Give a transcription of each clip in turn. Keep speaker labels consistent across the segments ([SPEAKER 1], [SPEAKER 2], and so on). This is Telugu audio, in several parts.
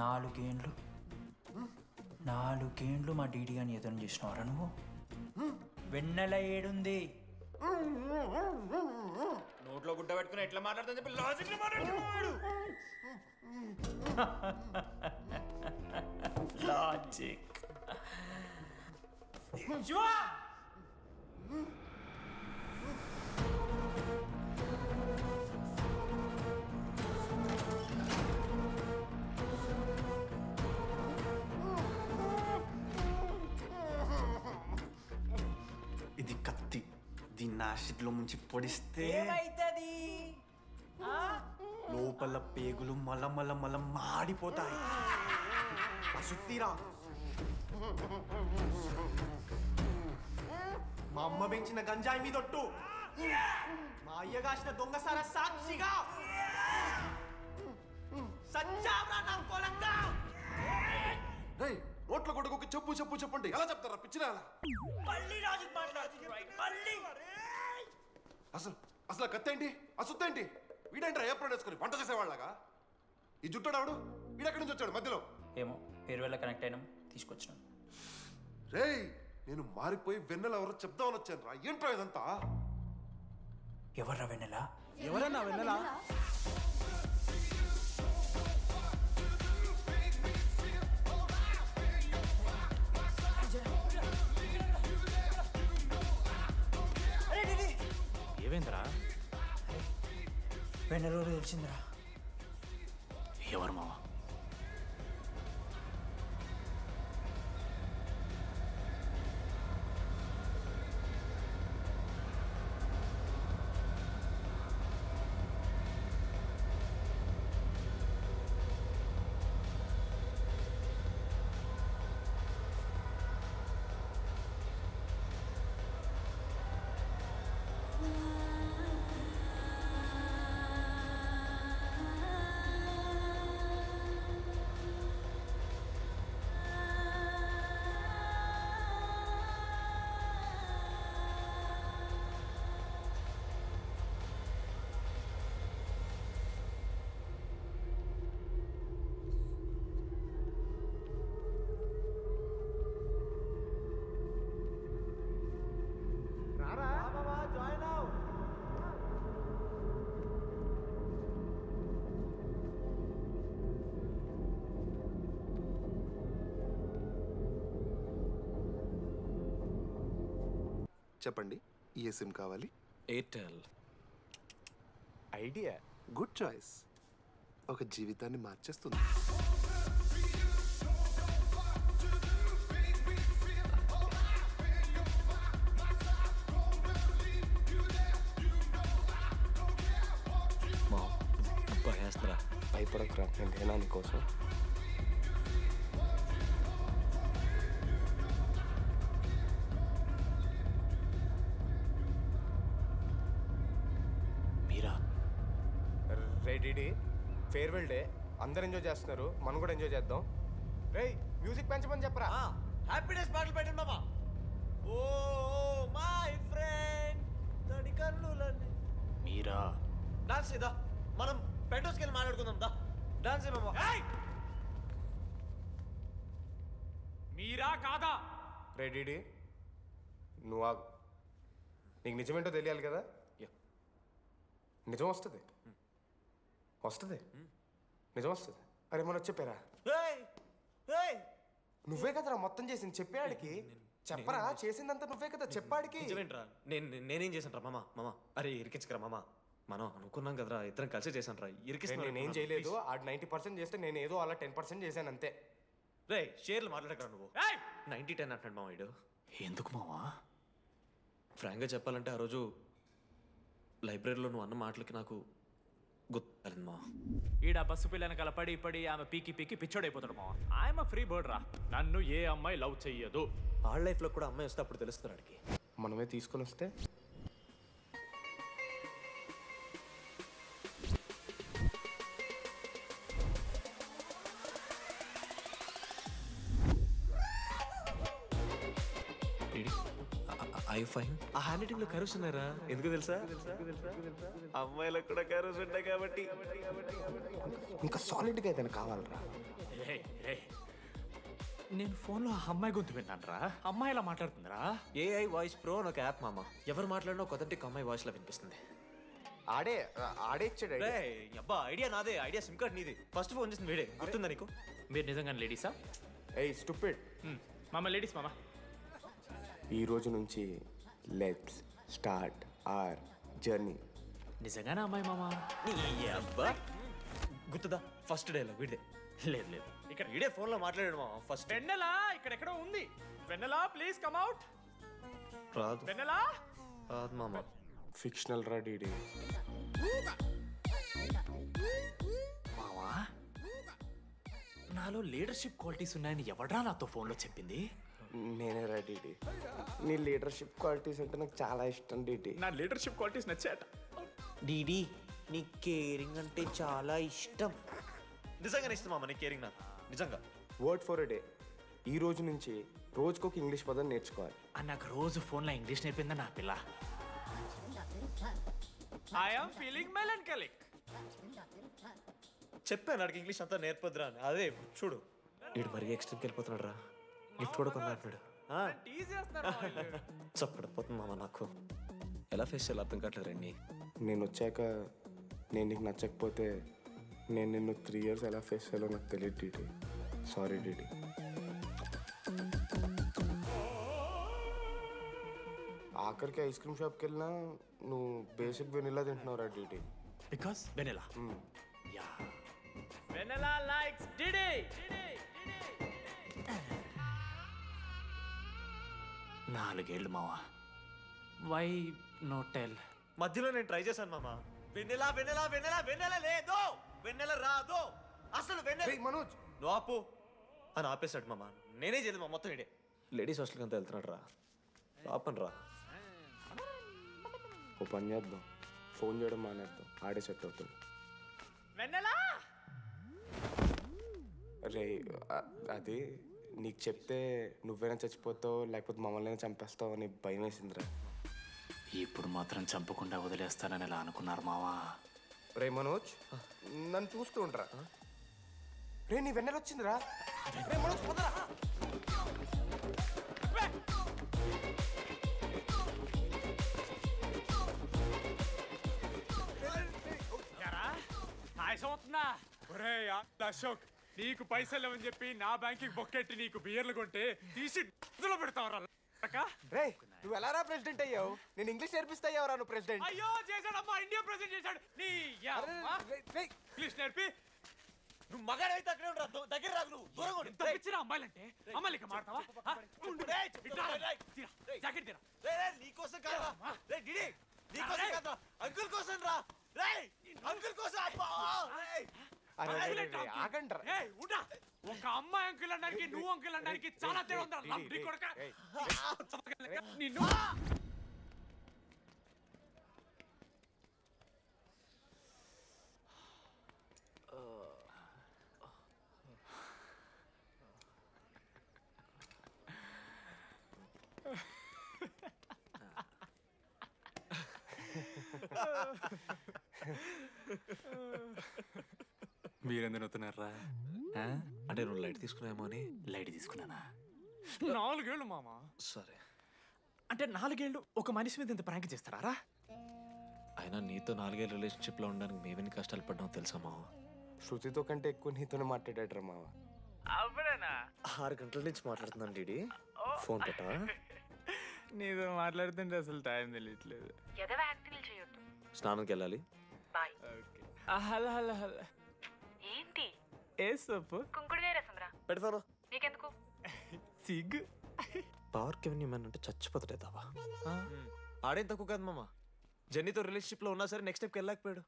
[SPEAKER 1] నాలుగేండ్లు మా డీడీ అని ఎదురు చేసినవారా నువ్వు? వెన్నెల ఏడుంది?
[SPEAKER 2] నోట్లో గుడ్డ పెట్టుకుని ఎట్లా మాట్లాడుతుంది చెప్పి లాజిక్ మాట్లాడుతున్నాడు.
[SPEAKER 1] లాజిక్
[SPEAKER 3] ఇది కత్తి. దీన్ని యాసిడ్లో ముంచి పొడిస్తే
[SPEAKER 1] ఏమైతది?
[SPEAKER 3] లోపల పేగులు మల మాడిపోతాయి. అసుత్తిరా. మా అమ్మ పెంచిన గంజాయి మీదొట్టు. మా అయ్య కాసిన దొంగసార సాక్షిగా సచ్చావరా నా కొలంగా.
[SPEAKER 4] నోట్ల కొడుకు చెప్పు చెప్పు చెప్పండి ఎలా చెప్తారా పిచ్చినా? అసలు కత్తేంటి అసుత్తేంటి? వీడేంట్రా ఏప్రిల్ వేసుకుని వంట చేసేవాళ్ళగా? ఈ జుట్టాడు వీడెక్కడి నుంచి వచ్చాడు మధ్యలో?
[SPEAKER 1] ఏమో పేరు వల్ల కనెక్ట్ అయినాం, తీసుకొచ్చినాం.
[SPEAKER 4] రేయ్ నేను మారిపోయి వెన్నెల ఎవరో చెప్దామని వచ్చాను రా. ఏంట్రా ఇదంతా?
[SPEAKER 1] ఎవర్రా వెన్నెల?
[SPEAKER 3] ఎవరన్నా వెన్నెలా?
[SPEAKER 2] ఏమైందిరా?
[SPEAKER 1] వెన్నెల తెలిసిందిరా.
[SPEAKER 2] ఎవరు మావా?
[SPEAKER 4] చెప్పండి ఏ సిమ్ కావాలి?
[SPEAKER 2] ఎయిర్టెల్.
[SPEAKER 4] Idea good choice. ఒక జీవితాన్ని మార్చేస్తుంది.
[SPEAKER 2] భయస్తురా.
[SPEAKER 4] భయపడకురా, నేను లేనా నీకోసం.
[SPEAKER 5] డీడీ ఫేర్వెల్ డే అందరు ఎంజాయ్ చేస్తున్నారు, మనం కూడా ఎంజాయ్ చేద్దాం. రేయ్ మ్యూజిక్ పెంచమని చెప్పరా.
[SPEAKER 3] హ్యాపీనెస్ పాటలు పెట్టండి మామా. ఓ మై ఫ్రెండ్ తడి కన్నులని.
[SPEAKER 2] మీరా
[SPEAKER 3] డాన్స్ ఇదా, మనం పెట్రోస్కి వెళ్ళి మాట్లాడుకుందాం దా. డాన్స్ మామా.
[SPEAKER 2] మీరా కాదా?
[SPEAKER 5] రే డీడీ నువ్వు ఆగు, నీకు నిజమేంటో తెలియాలి కదా. నిజం వస్తుంది వస్తుంది నిజం వస్తుంది. అరే మొన్న చెప్పారా? నువ్వే కదరా మొత్తం చేసింది చెప్పాడికి. చెప్పరా, చేసిందంతా నువ్వే కదా చెప్పాడికి.
[SPEAKER 2] నేనేం చేశాను రా మామా? మామా అరే ఇరికించకరా మామా. మనం అనుకున్నాం కదరా, ఇద్దరం కలిసి చేశాను రా.
[SPEAKER 5] నేనేం చేయలేదు. ఆ 90% చేస్తే నేను ఏదో అలా 10% చేశాను అంతే.
[SPEAKER 2] రే షేర్లు మాట్లాడకరా నువ్వు. 90-10 అంటాడు మామ వీడు. ఎందుకు మావా? ఫ్రాంక్గా చెప్పాలంటే ఆ రోజు లైబ్రరీలో నువ్వు అన్న మాటలకి నాకు గుర్తులేదు మా.
[SPEAKER 6] ఈడ బస్సు పిల్లని కలపడి పడి ఆమె పీకి పీకి పిచ్చోడైపోతాడు మా. ఆయమ ఫ్రీ బర్డ్ రా, నన్ను ఏ అమ్మాయి లవ్ చెయ్యదు.
[SPEAKER 2] వాళ్ళ లైఫ్లో కూడా అమ్మాయి వస్తే అప్పుడు తెలుస్తుంది వాడికి.
[SPEAKER 5] మనమే తీసుకొని వస్తే
[SPEAKER 2] ఐ ఫైన్. ఆ హ్యాండ్ రైటింగ్ లో కరోస్ ఉన్నారా? ఎందుకు తెలుసా? అమ్మాయిలకు కూడా కరోస్ ఉంటాయి కాబట్టి.
[SPEAKER 5] ఇంకా సాలిడ్గా అయితే కావాలరా.
[SPEAKER 6] నేను ఫోన్లో ఆ అమ్మాయి గొంతు విన్నాను రా. అమ్మాయి ఇలా మాట్లాడుతుందిరా.
[SPEAKER 2] ఏఐ వాయిస్ ప్రో అని ఒక యాప్ మామ. ఎవరు మాట్లాడినా ఒక అథెంటిక్ అమ్మాయి వాయిస్ లో వినిపిస్తుంది.
[SPEAKER 5] ఆడే ఇచ్చాడు idea.
[SPEAKER 2] రేయ్, అబ్బా ఐడియా నాదే, ఐడియా సిమ్ కార్డ్ నీది. ఫస్ట్ ఫోన్ చేసింది వీడే, గుర్తుందా నీకు?
[SPEAKER 6] మీరు నిజంగానే లేడీసా?
[SPEAKER 5] ఏయ్ స్టూపిడ్.
[SPEAKER 6] మామ లేడీస్ మామ.
[SPEAKER 5] ఈ రోజు నుంచి లెట్స్ స్టార్ట్ అవర్ జర్నీ.
[SPEAKER 6] నిజంగానే అమ్మాయి మామ?
[SPEAKER 2] నీ అబ్బా గుర్తుదా ఫస్ట్ డేలో వీడిదే.
[SPEAKER 6] లేదు లేదు, ఇక్కడ
[SPEAKER 2] వీడే ఫోన్ లో మాట్లాడాడు మామ ఫస్ట్.
[SPEAKER 6] వెన్నెలా ఇక్కడెక్కడో ఉంది. వెన్నెలా ప్లీజ్ కమ్ అవుట్.
[SPEAKER 2] రాదు
[SPEAKER 6] వెన్నెలా
[SPEAKER 2] రాదు మామ.
[SPEAKER 5] ఫిక్షనల్ రా డీడీ.
[SPEAKER 6] మావా, నాలో లీడర్షిప్ క్వాలిటీస్ ఉన్నాయని ఎవడ్రా నాతో ఫోన్లో చెప్పింది?
[SPEAKER 5] నేనే రా డీడీ. నీ లీడర్షిప్ క్వాలిటీస్ అంటే నాకు చాలా ఇష్టం డీడీ.
[SPEAKER 6] నా లీడర్షిప్ క్వాలిటీస్ నచ్చాట.
[SPEAKER 2] డీడీ నీ కేరింగ్ అంటే చాలా ఇష్టం. నిజంగానే ఇష్టం మామ నీ కేరింగ్ నాకు, నిజంగా.
[SPEAKER 5] Word for a day. ఈ రోజు నుంచి రోజుకొక ఇంగ్లీష్ పదం నేర్చుకోవాలి.
[SPEAKER 6] నాకు రోజు ఫోన్లో ఇంగ్లీష్ నేర్పిందా నా పిల్ల. I'm feeling melancholic.
[SPEAKER 2] చెప్పాను నాకు ఇంగ్లీష్ అంతా నేర్పొద్దురా అని. అదే చూడు వీడు మరీ ఎక్స్ట్రీమ్కి వెళ్ళిపోతున్నాడు రా. గిఫ్ట్ కూడా కొన్నాడు. చప్పడిపోతుంది మామ నాకు. ఎలా ఫేస్ చేయాలి అర్థం కావట్లేదు రండి.
[SPEAKER 5] నేను వచ్చాక నేను నీకు నచ్చకపోతే నేను నిన్ను 3 years ఎలా ఫేస్ చేయాలో నాకు తెలియదు డీడీ. Sorry DD. ఆఖరికి ఐస్ క్రీమ్ షాప్కి వెళ్ళినా నువ్వు బేసిక్ వెనిలా తింటున్నావు రా DD.
[SPEAKER 6] Because Vennela. Yeah, Vennela likes DD. 4 ఏళ్ళు మావా. Why no tell?
[SPEAKER 2] మధ్యలో నేను ట్రై చేశాను మామ. వెన్నెలా వెన్నెలా వెన్నెలా వెన్నెల లేదు, వెన్నెల రాదు అసలు. వెన్నెల
[SPEAKER 5] మనోజ్
[SPEAKER 2] నువ్వు ఆపు అని ఆపేశాడు మామ. నేనే చేయలేదు మా మొత్తం ఇడే. లేడీస్ హాస్టల్కి అంతా వెళ్తున్నాడు రా. ఆపను రా.
[SPEAKER 5] ఓ పని చేద్దాం, ఫోన్ చేయడం మానేద్దాం. ఆడే సెట్ అవుతాడు.
[SPEAKER 6] వెన్నెలా
[SPEAKER 5] రే అది నీకు చెప్తే నువ్వైనా చచ్చిపోతావు లేకపోతే మమ్మల్ని చంపేస్తావు అని భయం వేసిందిరా.
[SPEAKER 6] ఇప్పుడు మాత్రం చంపకుండా వదిలేస్తానని ఎలా అనుకున్నారు మావా?
[SPEAKER 5] రే మనోజ్ నన్ను చూస్తూ ఉంటారా? రే నీ వెన్నెల వచ్చిందిరా. రే మనోజ్ పోతారా?
[SPEAKER 6] అవుతుందా? ఒరే అశోక్, నీకు పైసలు లేవని చెప్పి నా బ్యాంకింగ్ బొక్కెట్టి నీకు బియర్లు కొంటే తీసి పెడతావరా?
[SPEAKER 5] రే నువ్వు ఎలా రా ప్రెసిడెంట్ అయ్యావు? నేను ఇంగ్లీష్ నేర్పిస్తా అయ్యావురా నువ్వు ప్రెసిడెంట్.
[SPEAKER 6] అయ్యో చేశాడమ్మా, ఇండియా ప్రెసిడెంట్ చేశాడు. ఇంగ్లీష్ నేర్పి
[SPEAKER 2] నువ్వు మగాడైతే అక్కడే ఉండరా, దగ్గర రాదు. నువ్వు దూరంగా ఉండు.
[SPEAKER 6] ఎంత పిచ్చిరా అమ్మాయిలంటే. అమ్మాయిలకి మాడతావా? జాకెట్ తీరా.
[SPEAKER 2] నీకోసం కాదా నీకోసం కాదా, అంకుల్ కోసం రా. అంకుల్ కోసం.
[SPEAKER 5] ఆగండ్రా.
[SPEAKER 6] ఒక అమ్మాయి అంకుల్ అనడానికి నువ్వు అంకుల్ అనడానికి చాలా తేడా ఉందా? నిన్ను మీరెందుకు నవ్వుతున్నారా?
[SPEAKER 2] అంటే నువ్వు లైట్ తీసుకున్నామో అని.
[SPEAKER 6] లైట్ తీసుకున్నానా? 4 ఏళ్ళు మామా.
[SPEAKER 2] సరే,
[SPEAKER 6] అంటే 4 ఏళ్ళు ఒక మనిషి మీద ఇంత ప్రాంక్ చేస్తారా?
[SPEAKER 2] అయినా నీతో 4 ఏళ్ళ రిలేషన్షిప్లో ఉండడానికి మేమెన్ని కష్టాలు పడ్డామో తెలుసా మావ?
[SPEAKER 5] శృతితో కంటే ఎక్కువ నీతోనే మాట్లాడాడు మావ.
[SPEAKER 6] అవునా?
[SPEAKER 2] 6 గంటల నుంచి మాట్లాడుతున్నాను డీడీ. ఫోన్ పెట్టా.
[SPEAKER 6] నీతో మాట్లాడుతుంటే అసలు టైం తెలియట్లేదు.
[SPEAKER 2] స్నానంకి వెళ్ళాలి.
[SPEAKER 6] Hello hello hello.
[SPEAKER 7] ఏంటి?
[SPEAKER 6] ఏ సొప్పు?
[SPEAKER 7] కుంకుడుగాయ రసం రా.
[SPEAKER 2] పెడతాను.
[SPEAKER 7] నీకెందుకు?
[SPEAKER 6] సిగ్గు.
[SPEAKER 2] పార్క్ ఎవెన్యూ మ్యాన్ అంటే చచ్చిపోతాడే దావా. ఆడేం తక్కువ కాదు మామ. జెన్నీతో రిలేషన్షిప్లో ఉన్నా సరే నెక్స్ట్ స్టెప్కి వెళ్ళలేకపోయాడు.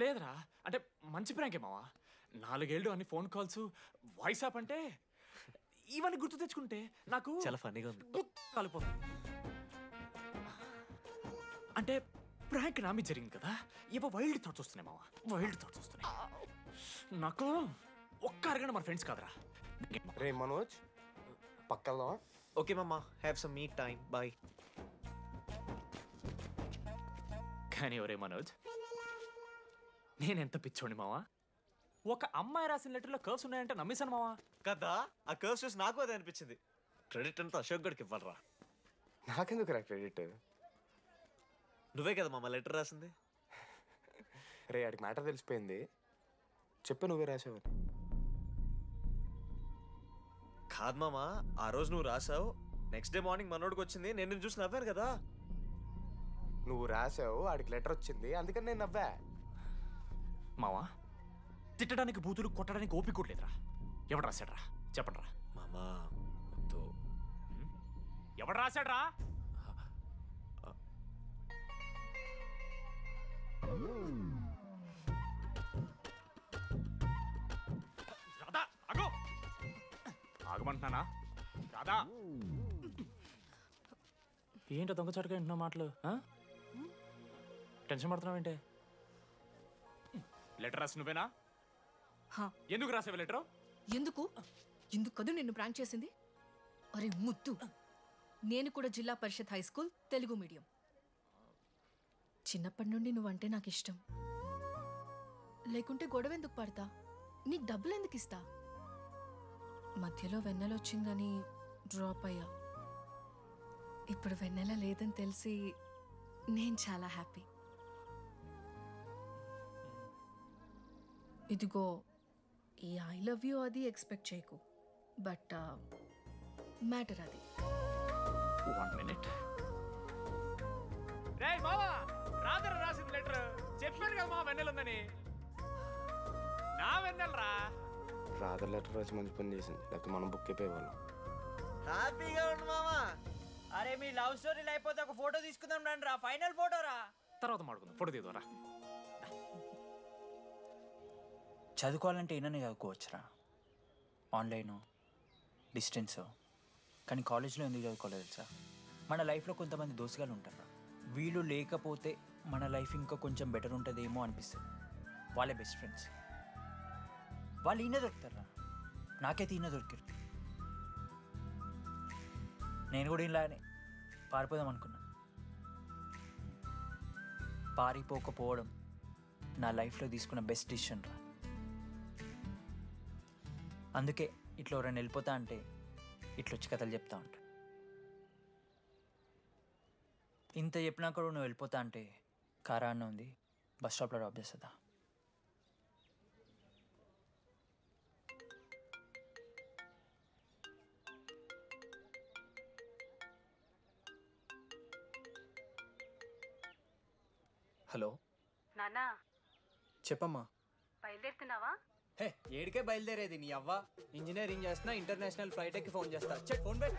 [SPEAKER 6] లేదురా, అంటే మంచి ప్రాంకే మావా. 4 ఏళ్ళు అన్ని ఫోన్ కాల్స్, వాయిస్ యాప్ అంటే ఇవన్నీ గుర్తు తెచ్చుకుంటే నాకు
[SPEAKER 2] చాలా ఫన్నీగా ఉంది.
[SPEAKER 6] కాలిపోతుంది. అంటే ప్రాంక్ నా మీద జరిగింది కదా, ఏవో వైల్డ్ థాట్స్ వస్తున్నాయి మావా. వైల్డ్ థాట్స్ వస్తున్నాయి నాకు. ఒక్క అరగంట మన ఫ్రెండ్స్ కాదరా.
[SPEAKER 5] రే మనోజ్ పక్కలో.
[SPEAKER 2] ఓకే మామ, have some me time. Bye.
[SPEAKER 6] కానీ ఒరే మనోజ్, నేనెంత పిచ్చోండి మావా. ఒక అమ్మాయి రాసిన లెటర్లో కర్వ్స్ ఉన్నాయంటే నమ్మేశాను మావా.
[SPEAKER 2] కదా ఆ కర్వ్స్ చూసి నాకు అదే అనిపించింది. క్రెడిట్ అంతా అశోక్ గడికి ఇవ్వాలరా.
[SPEAKER 5] నాకెందుకు రా క్రెడిట్?
[SPEAKER 2] నువ్వే కదా మామ లెటర్ రాసింది.
[SPEAKER 5] రే ఆడికి మ్యాటర్ తెలిసిపోయింది. చెప్పు నువ్వే రాసావని.
[SPEAKER 2] కాదు మామ, ఆ రోజు నువ్వు రాసావు, నెక్స్ట్ డే మార్నింగ్ మనోడికి వచ్చింది, నేను నిన్ను చూసి నవ్వాను కదా.
[SPEAKER 5] నువ్వు రాసావు, ఆడికి లెటర్ వచ్చింది, అందుకని నేను నవ్వా.
[SPEAKER 6] మావా తిట్టడానికి బూతులు కొట్టడానికి ఓపిక కూడా లేదురా. ఎవడు రాశాడ్రా చెప్పండి రా.
[SPEAKER 2] మామా వద్దు.
[SPEAKER 6] ఎవడు రాశాడ్రా? రాధా ఆగు. ఆగమంటున్నానా? రాధా ఏంటో దొంగచాటుగా వింటున్నా మాటలు? టెన్షన్ పడుతున్నావేంటే? లెటర్ రాసి నువ్వేనా? ఎందుకు రాసావు లెటర్?
[SPEAKER 8] ఎందుకు కదూ నిన్ను ప్రాంక్ చేసింది? అరే ముద్దు, నేను కూడా జిల్లా పరిషత్ హై స్కూల్ తెలుగు మీడియం. చిన్నప్పటి నుండి నువ్వంటే నాకు ఇష్టం. లేకుంటే గొడవ ఎందుకు పడతా? నీకు డబ్బులు ఎందుకు ఇస్తా? మధ్యలో వెన్నెల వచ్చిందని డ్రాప్ అయ్యా. ఇప్పుడు వెన్నెల లేదని తెలిసి నేను చాలా హ్యాపీ. ఇదిగో ఈ ఐ లవ్ యూ అది ఎక్స్పెక్ట్ చేయకు, బట్ మ్యాటర్ అది.
[SPEAKER 6] 1 minute. రేయ్ మావా, రాధర రాసింది లెటర్. చెప్పాను కదా మా వెన్నెలుందని. నా వెన్నెలరా.
[SPEAKER 5] రాధ లెటర్ రాసి మంచి పని చేసింది, లేకపోతే మనం బుక్ అయిపోయేవాళ్ళం.
[SPEAKER 1] హ్యాపీగా ఉండు మామా. అరే మీ లవ్ స్టోరీ అయిపోతే ఒక ఫోటో తీసుకుందాం రండి రా, ఫైనల్ ఫోటో రా.
[SPEAKER 6] తర్వాత మాడుకుందాం, ఫోటో తీద్దాం.
[SPEAKER 1] చదువుకోవాలంటే ఏమైనా చదువుకోవచ్చురా, ఆన్లైను డిస్టెన్సు. కానీ కాలేజ్లో ఎందుకు చదువుకోలేదు తెలుసా? మన లైఫ్లో కొంతమంది దోస్తుగాలు ఉంటారు, వీళ్ళు లేకపోతే మన లైఫ్ ఇంకా కొంచెం బెటర్ ఉంటుందేమో అనిపిస్తుంది. వాళ్ళే బెస్ట్ ఫ్రెండ్స్. వాళ్ళు ఈయన దొరుకుతారా, నాకైతే ఈయన దొరికారు. నేను కూడా ఇలానే పారిపోదాం అనుకున్నా. పారిపోకపోవడం నా లైఫ్లో తీసుకున్న బెస్ట్ డిసిషన్ రా. అందుకే ఇట్లా ఎవరైనా వెళ్ళిపోతా అంటే ఇట్లా వచ్చి కథలు చెప్తా ఉంటా. ఇంత చెప్పినా కూడా నువ్వు వెళ్ళిపోతా అంటే కారా అన్న ఉంది, బస్ స్టాప్లో డ్రాప్ చేస్తుందా?
[SPEAKER 3] హలో
[SPEAKER 7] నాన్నా
[SPEAKER 3] చెప్పమ్మా.
[SPEAKER 7] బయలుదేరుతున్నావా?
[SPEAKER 3] హే ఏడికే బయలుదేరేది నీ అవ్వ. ఇంజనీరింగ్ చేస్తున్నా, ఇంటర్నేషనల్ ఫ్లైట్ ఎక్కి ఫోన్ చేస్తా. చెక్ ఫోన్ పెట్.